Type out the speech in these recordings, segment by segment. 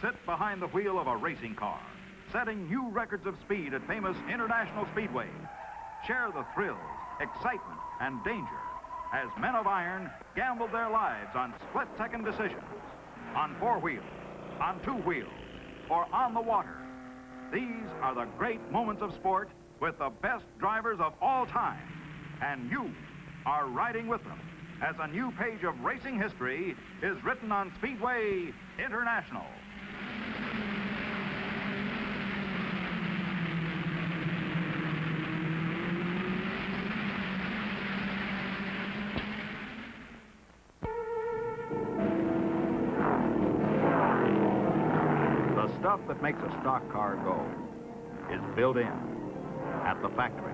Sit behind the wheel of a racing car, setting new records of speed at famous international speedways. Share the thrills, excitement, and danger as men of iron gamble their lives on split-second decisions. On four wheels, on two wheels, or on the water. These are the great moments of sport with the best drivers of all time. And you are riding with them as a new page of racing history is written on Speedway International. The stuff that makes a stock car go is built in at the factory.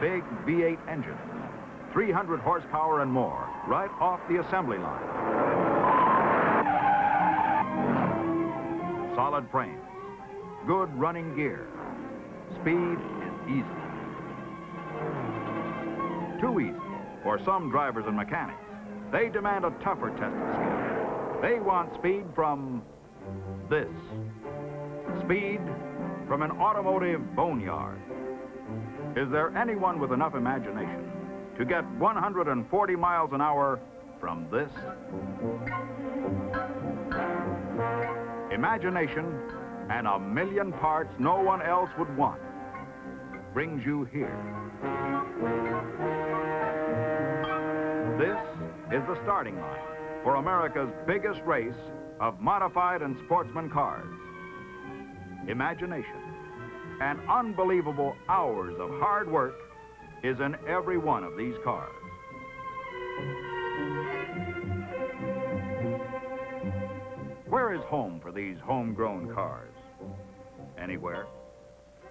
Big V8 engines, 300 horsepower and more, right off the assembly line. Solid frames, good running gear. Speed is easy. Too easy for some drivers and mechanics. They demand a tougher test of skill. They want speed from this. Speed from an automotive boneyard. Is there anyone with enough imagination to get 140 miles an hour from this? Imagination and a million parts no one else would want brings you here. This is the starting line for America's biggest race of modified and sportsman cars. Imagination and unbelievable hours of hard work is in every one of these cars. Where is home for these homegrown cars? Anywhere.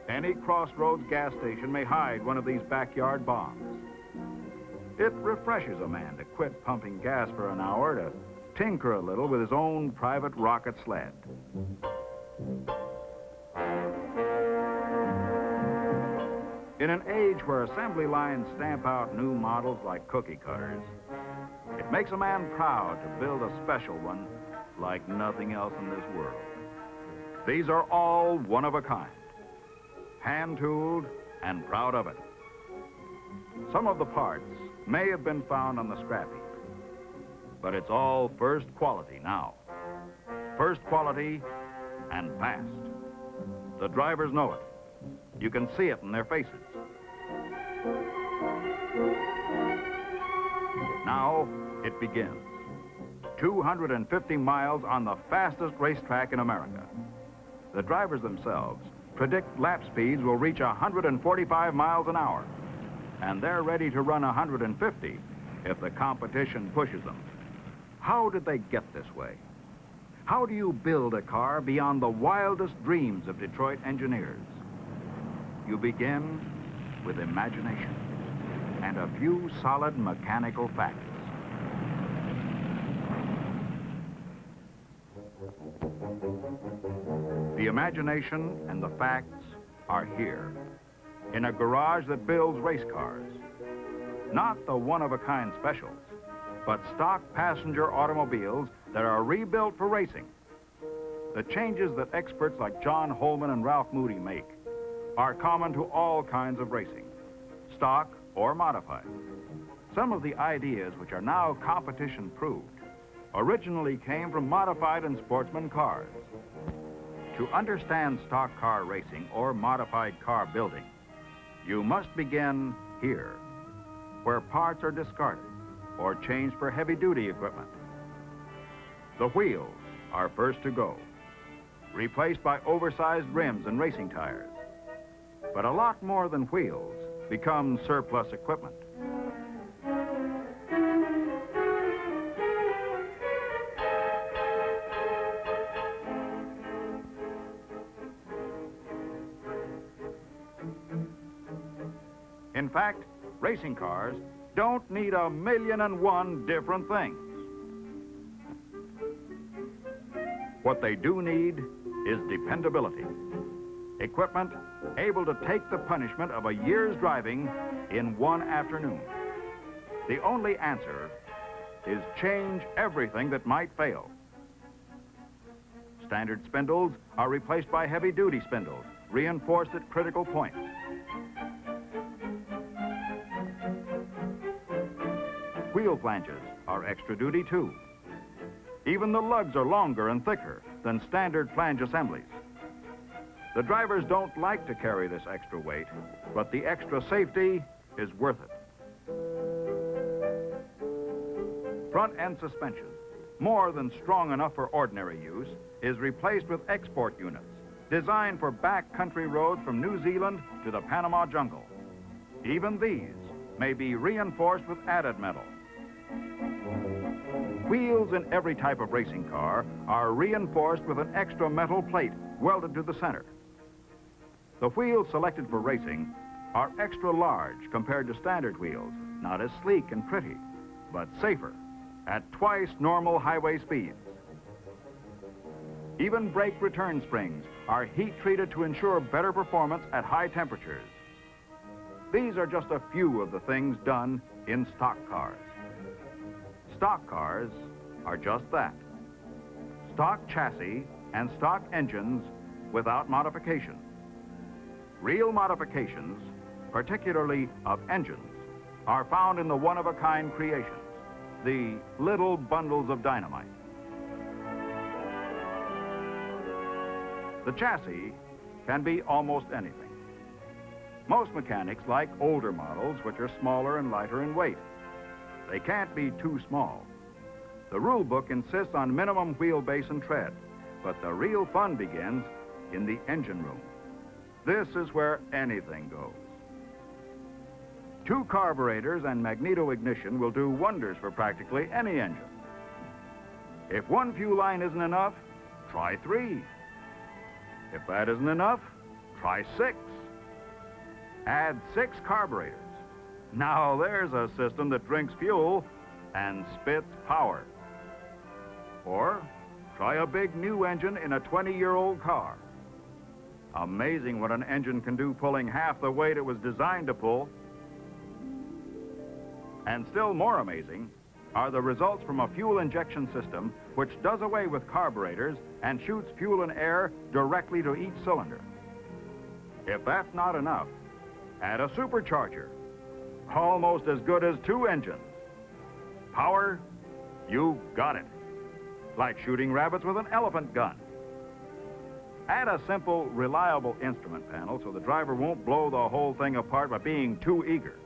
Any crossroads gas station may hide one of these backyard bombs. It refreshes a man to quit pumping gas for an hour to tinker a little with his own private rocket sled. In an age where assembly lines stamp out new models like cookie cutters, it makes a man proud to build a special one like nothing else in this world. These are all one of a kind, hand-tooled and proud of it. Some of the parts may have been found on the scrap heap, but it's all first quality now. First quality and fast. The drivers know it. You can see it in their faces. Now it begins. 250 miles on the fastest racetrack in America. The drivers themselves predict lap speeds will reach 145 miles an hour, and they're ready to run 150 if the competition pushes them. How did they get this way? How do you build a car beyond the wildest dreams of Detroit engineers? You begin with imagination and a few solid mechanical facts. The imagination and the facts are here, in a garage that builds race cars. Not the one-of-a-kind specials, but stock passenger automobiles that are rebuilt for racing. The changes that experts like John Holman and Ralph Moody make are common to all kinds of racing, stock or modified. Some of the ideas which are now competition-proved originally came from modified and sportsman cars. To understand stock car racing or modified car building, you must begin here, where parts are discarded or changed for heavy-duty equipment. The wheels are first to go, replaced by oversized rims and racing tires. But a lot more than wheels becomes surplus equipment. In fact, racing cars don't need 1,000,001 different things. What they do need is dependability. Equipment able to take the punishment of a year's driving in one afternoon. The only answer is change everything that might fail. Standard spindles are replaced by heavy-duty spindles, reinforced at critical points. Wheel flanges are extra duty too. Even the lugs are longer and thicker than standard flange assemblies. The drivers don't like to carry this extra weight, but the extra safety is worth it. Front end suspension, more than strong enough for ordinary use, is replaced with export units designed for backcountry roads from New Zealand to the Panama jungle. Even these may be reinforced with added metal. Wheels in every type of racing car are reinforced with an extra metal plate welded to the center. The wheels selected for racing are extra large compared to standard wheels, not as sleek and pretty, but safer at twice normal highway speeds. Even brake return springs are heat-treated to ensure better performance at high temperatures. These are just a few of the things done in stock cars. Stock cars are just that. Stock chassis and stock engines without modification. Real modifications, particularly of engines, are found in the one-of-a-kind creations, the little bundles of dynamite. The chassis can be almost anything. Most mechanics like older models, which are smaller and lighter in weight. They can't be too small. The rule book insists on minimum wheelbase and tread, but the real fun begins in the engine room. This is where anything goes. 2 carburetors and magneto ignition will do wonders for practically any engine. If 1 fuel line isn't enough, try 3. If that isn't enough, try 6. Add 6 carburetors. Now there's a system that drinks fuel and spits power. Or try a big new engine in a 20-year-old car. Amazing what an engine can do pulling half the weight it was designed to pull. And still more amazing are the results from a fuel injection system which does away with carburetors and shoots fuel and air directly to each cylinder. If that's not enough, add a supercharger, almost as good as 2 engines. Power, you got it. Like shooting rabbits with an elephant gun. Add a simple, reliable instrument panel so the driver won't blow the whole thing apart by being too eager.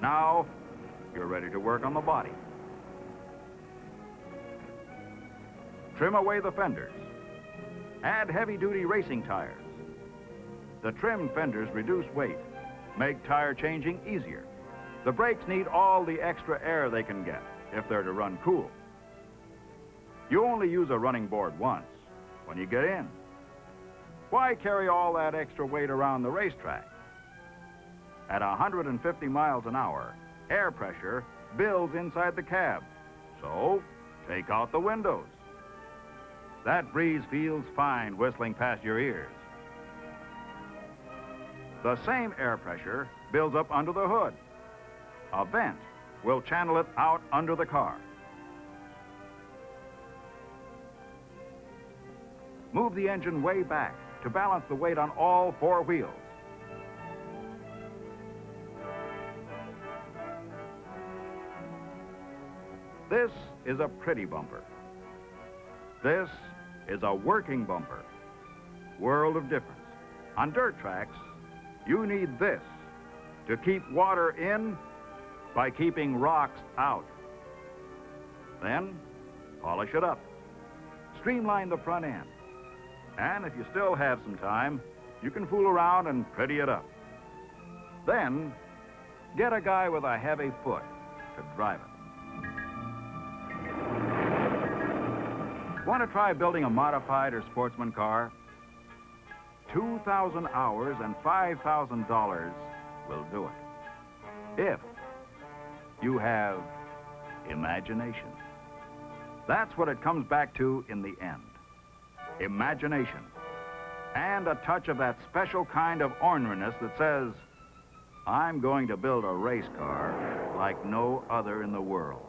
Now, you're ready to work on the body. Trim away the fenders. Add heavy-duty racing tires. The trimmed fenders reduce weight, make tire changing easier. The brakes need all the extra air they can get if they're to run cool. You only use a running board once, when you get in. Why carry all that extra weight around the racetrack? At 150 miles an hour, air pressure builds inside the cab. So, take out the windows. That breeze feels fine whistling past your ears. The same air pressure builds up under the hood. A vent will channel it out under the car. Move the engine way back to balance the weight on all 4 wheels. This is a pretty bumper. This is a working bumper. World of difference. On dirt tracks, you need this to keep water in by keeping rocks out. Then, polish it up. Streamline the front end. And if you still have some time, you can fool around and pretty it up. Then, get a guy with a heavy foot to drive it. Want to try building a modified or sportsman car? 2,000 hours and $5,000 will do it. If you have imagination. That's what it comes back to in the end. Imagination. And a touch of that special kind of orneriness that says, I'm going to build a race car like no other in the world.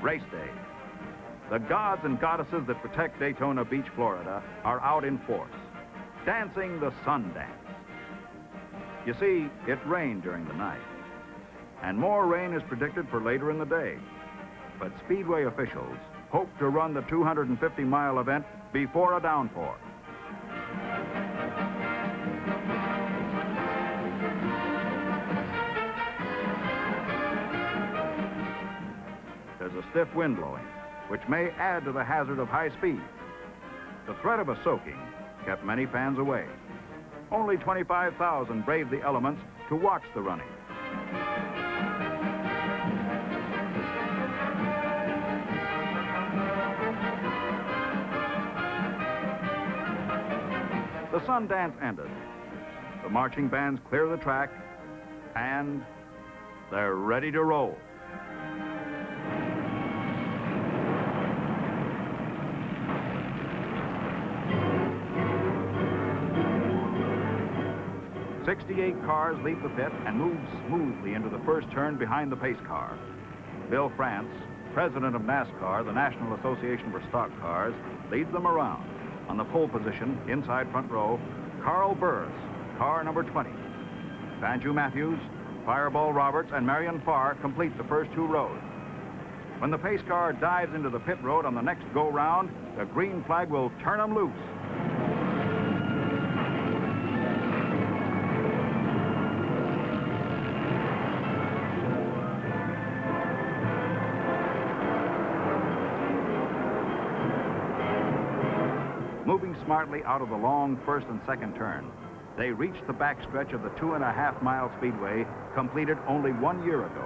Race day. The gods and goddesses that protect Daytona Beach, Florida, are out in force, dancing the sun dance. You see, it rained during the night, and more rain is predicted for later in the day. But Speedway officials hope to run the 250-mile event before a downpour. There's a stiff wind blowing, which may add to the hazard of high speed. The threat of a soaking kept many fans away. Only 25,000 braved the elements to watch the running. The sun dance ended. The marching bands clear the track, and they're ready to roll. "68 cars leave the pit and move smoothly into the first turn behind the pace car. Bill France, president of NASCAR, the National Association for Stock Cars, leads them around. On the pole position, inside front row, Carl Burris, car number 20. Banjo Matthews, Fireball Roberts, and Marion Farr complete the first two rows. When the pace car dives into the pit road on the next go-round, the green flag will turn them loose. Moving smartly out of the long first and second turn, they reach the backstretch of the 2.5-mile speedway completed only 1 year ago.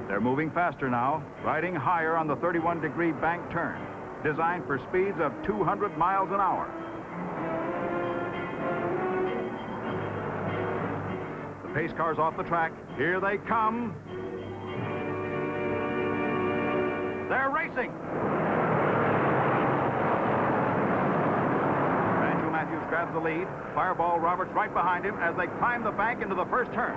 They're moving faster now, riding higher on the 31-degree bank turn, designed for speeds of 200 miles an hour. The pace car's off the track. Here they come. They're racing. Banjo Matthews grabs the lead. Fireball Roberts right behind him as they climb the bank into the first turn.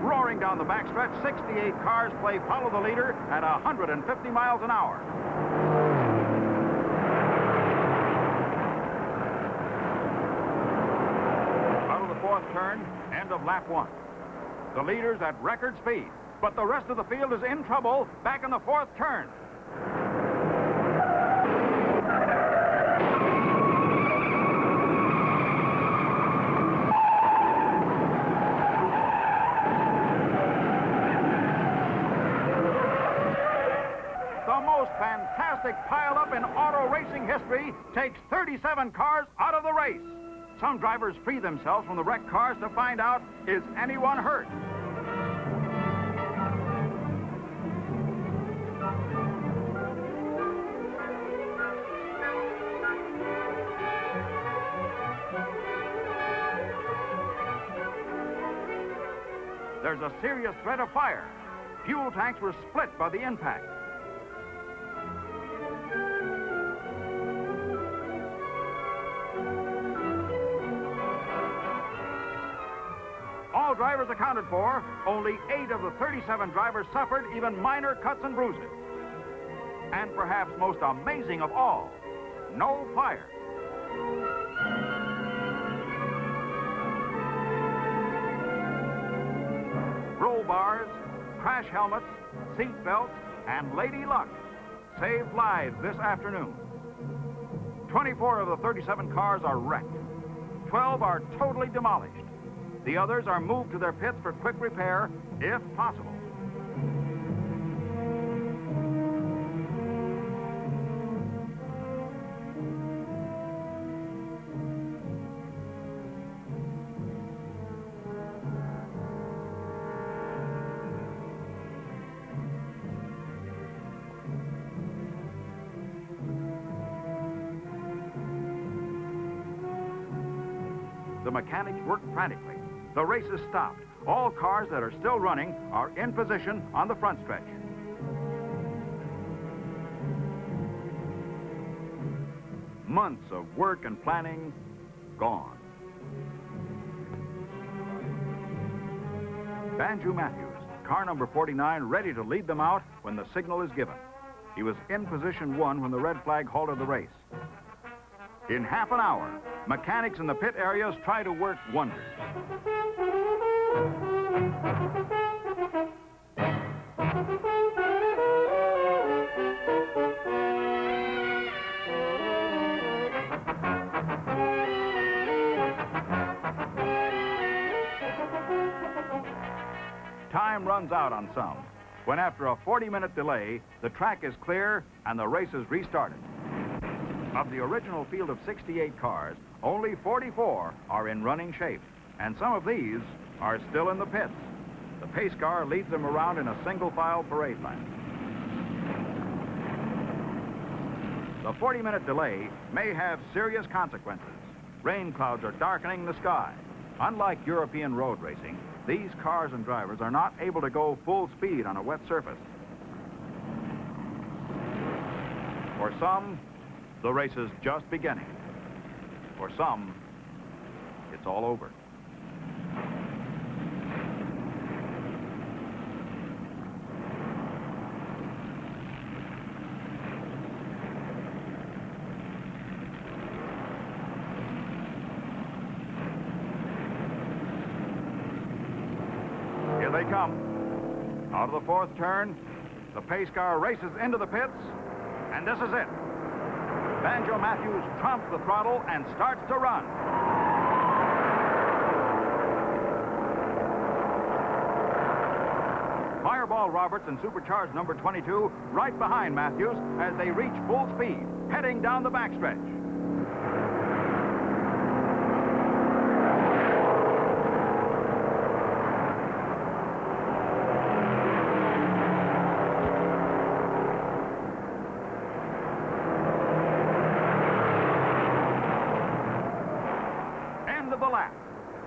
Roaring down the backstretch, 68 cars play follow the leader at 150 miles an hour. Fourth turn, end of lap 1. The leader's at record speed, but the rest of the field is in trouble back in the fourth turn. The most fantastic pileup in auto racing history takes 37 cars out of the race. Some drivers free themselves from the wrecked cars to find out, is anyone hurt? There's a serious threat of fire. Fuel tanks were split by the impact. All drivers accounted for, only 8 of the 37 drivers suffered even minor cuts and bruises. And perhaps most amazing of all, no fire. Roll bars, crash helmets, seat belts, and Lady Luck saved lives this afternoon. 24 of the 37 cars are wrecked. 12 are totally demolished. The others are moved to their pits for quick repair, if possible. the mechanics work frantically. The race is stopped. All cars that are still running are in position on the front stretch. Months of work and planning gone. Banjo Matthews, car number 49, ready to lead them out when the signal is given. He was in position 1 when the red flag halted the race. In half an hour, mechanics in the pit areas try to work wonders. Time runs out on some, when after a 40-minute delay, the track is clear and the race is restarted. Of the original field of 68 cars, only 44 are in running shape, and some of these are still in the pits. The pace car leads them around in a single-file parade lap. The 40-minute delay may have serious consequences. Rain clouds are darkening the sky. Unlike European road racing, these cars and drivers are not able to go full speed on a wet surface. For some, the race is just beginning. For some, it's all over. Here they come. Out of the fourth turn, the pace car races into the pits, and this is it. Banjo Matthews trumps the throttle and starts to run. Fireball Roberts and supercharged number 22 right behind Matthews as they reach full speed, heading down the backstretch.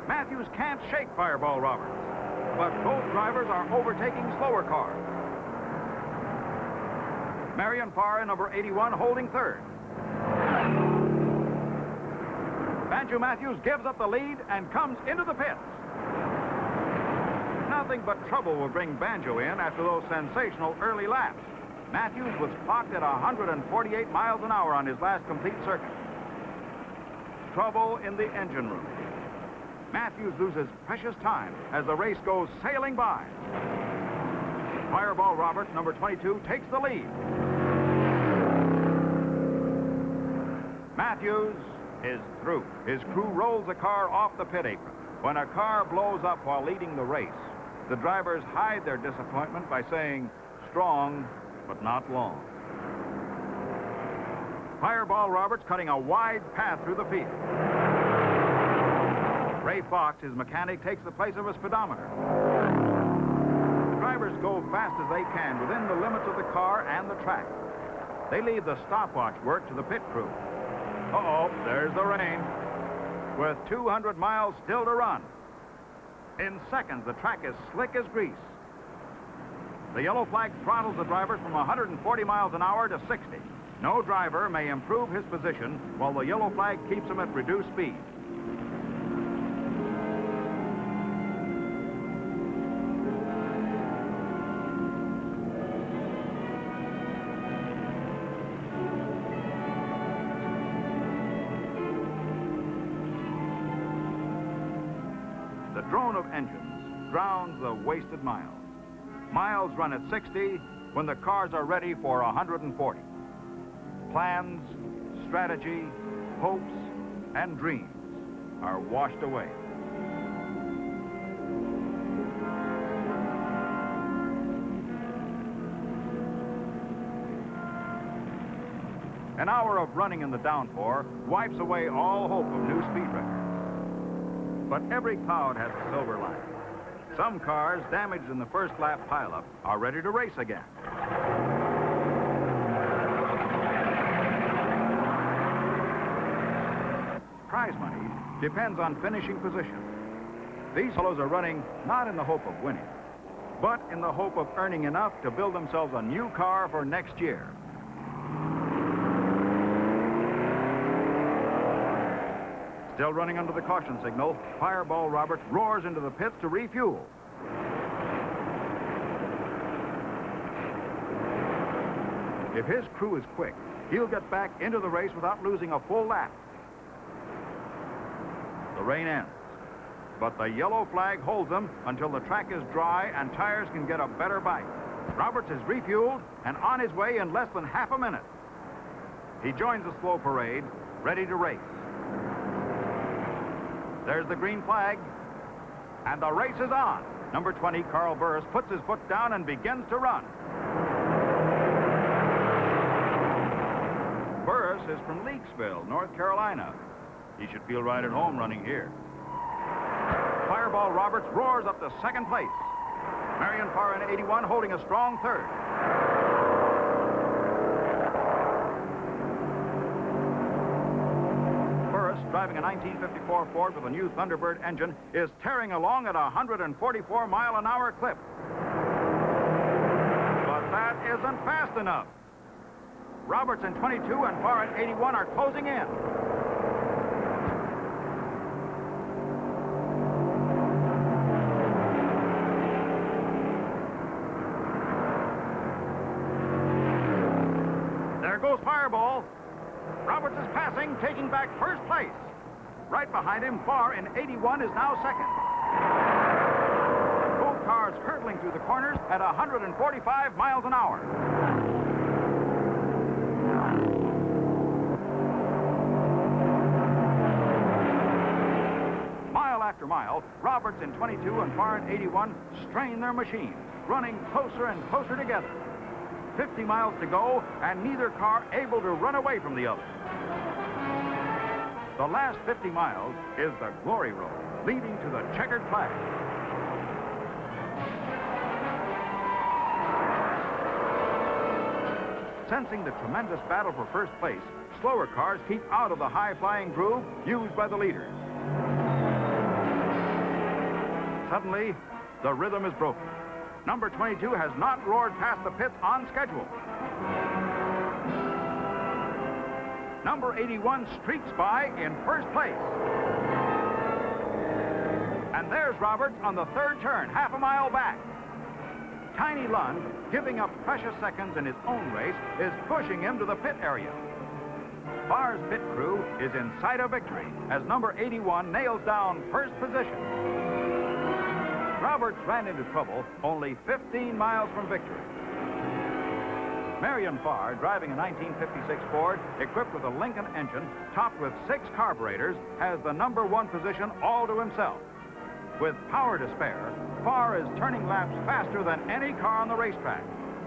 Matthews can't shake Fireball Roberts, but both drivers are overtaking slower cars. Marion Farr, number 81, holding third. Banjo Matthews gives up the lead and comes into the pits. Nothing but trouble will bring Banjo in after those sensational early laps. Matthews was clocked at 148 miles an hour on his last complete circuit. Trouble in the engine room. Matthews loses precious time as the race goes sailing by. Fireball Roberts, number 22, takes the lead. Matthews is through. His crew rolls the car off the pit apron. When a car blows up while leading the race, the drivers hide their disappointment by saying, strong, but not long. Fireball Roberts cutting a wide path through the field. Ray Fox, his mechanic, takes the place of a speedometer. The drivers go fast as they can within the limits of the car and the track. They leave the stopwatch work to the pit crew. Uh-oh, there's the rain. With 200 miles still to run. In seconds, the track is slick as grease. The yellow flag throttles the drivers from 140 miles an hour to 60. No driver may improve his position while the yellow flag keeps him at reduced speed. The drone of engines drowns the wasted miles. Miles run at 60 when the cars are ready for 140. Plans, strategy, hopes, and dreams are washed away. An hour of running in the downpour wipes away all hope of new speed records. But every cloud has a silver lining. Some cars damaged in the first lap pileup are ready to race again. Prize money depends on finishing position. These fellows are running not in the hope of winning, but in the hope of earning enough to build themselves a new car for next year. Still running under the caution signal, Fireball Roberts roars into the pits to refuel. If his crew is quick, he'll get back into the race without losing a full lap. The rain ends, but the yellow flag holds them until the track is dry and tires can get a better bite. Roberts is refueled and on his way in less than half a minute. He joins the slow parade, ready to race. There's the green flag, and the race is on. Number 20, Carl Burris, puts his foot down and begins to run. Burris is from Leakesville, North Carolina. He should feel right at home running here. Fireball Roberts roars up to second place. Marion Farr in 81 holding a strong third. Burris, driving a 1954 Ford with a new Thunderbird engine, is tearing along at a 144-mile-an-hour clip. But that isn't fast enough. Roberts in 22 and Farr in 81 are closing in. There goes Fireball. Roberts is passing, taking back first place. Right behind him, Farr in 81 is now second. Both cars hurtling through the corners at 145 miles an hour. Mile after mile, Roberts in 22 and Farr in 81 strain their machines, running closer and closer together. 50 miles to go, and neither car able to run away from the other. The last 50 miles is the glory road, leading to the checkered flag. Sensing the tremendous battle for first place, slower cars keep out of the high-flying groove used by the leaders. Suddenly, the rhythm is broken. Number 22 has not roared past the pits on schedule. Number 81 streaks by in first place. And there's Roberts on the third turn, half a mile back. Tiny Lund, giving up precious seconds in his own race, is pushing him to the pit area. Farr's pit crew is in sight of victory as number 81 nails down first position. Roberts ran into trouble only 15 miles from victory. Marion Farr, driving a 1956 Ford equipped with a Lincoln engine topped with 6 carburetors, has the number 1 position all to himself. With power to spare, Farr is turning laps faster than any car on the racetrack,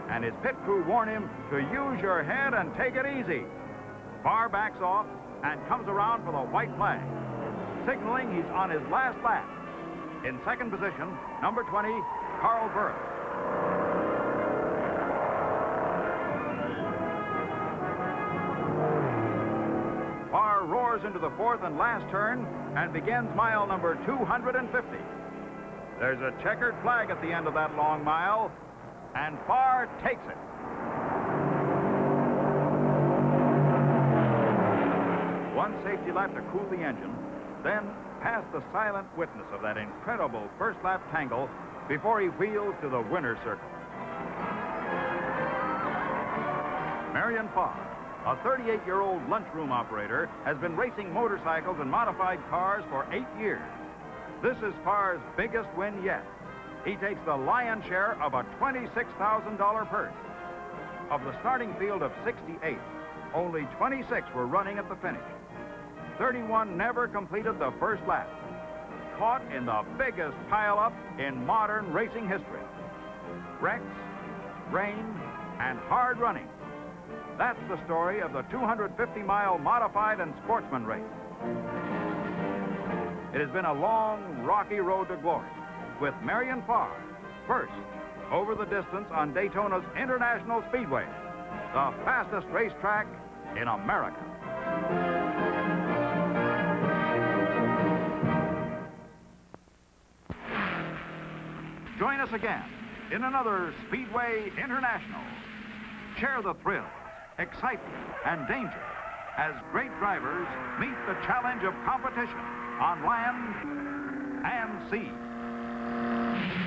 and his pit crew warn him to use your head and take it easy. Farr backs off and comes around for the white flag, signaling he's on his last lap. In second position, number 20, Carl Burris. Farr roars into the fourth and last turn and begins mile number 250. There's a checkered flag at the end of that long mile, and Farr takes it. One safety lap to cool the engine, then past the silent witness of that incredible first lap tangle before he wheels to the winner's circle. Marion Farr, a 38-year-old lunchroom operator, has been racing motorcycles and modified cars for 8 years. This is Farr's biggest win yet. He takes the lion's share of a $26,000 purse. Of the starting field of 68, only 26 were running at the finish. 31 never completed the first lap, caught in the biggest pileup in modern racing history. Wrecks, rain, and hard running. That's the story of the 250-mile modified and sportsman race. It has been a long, rocky road to glory, with Marion Farr first over the distance on Daytona's International Speedway, the fastest racetrack in America. us again in another Speedway International. Share the thrills, excitement, and danger as great drivers meet the challenge of competition on land and sea.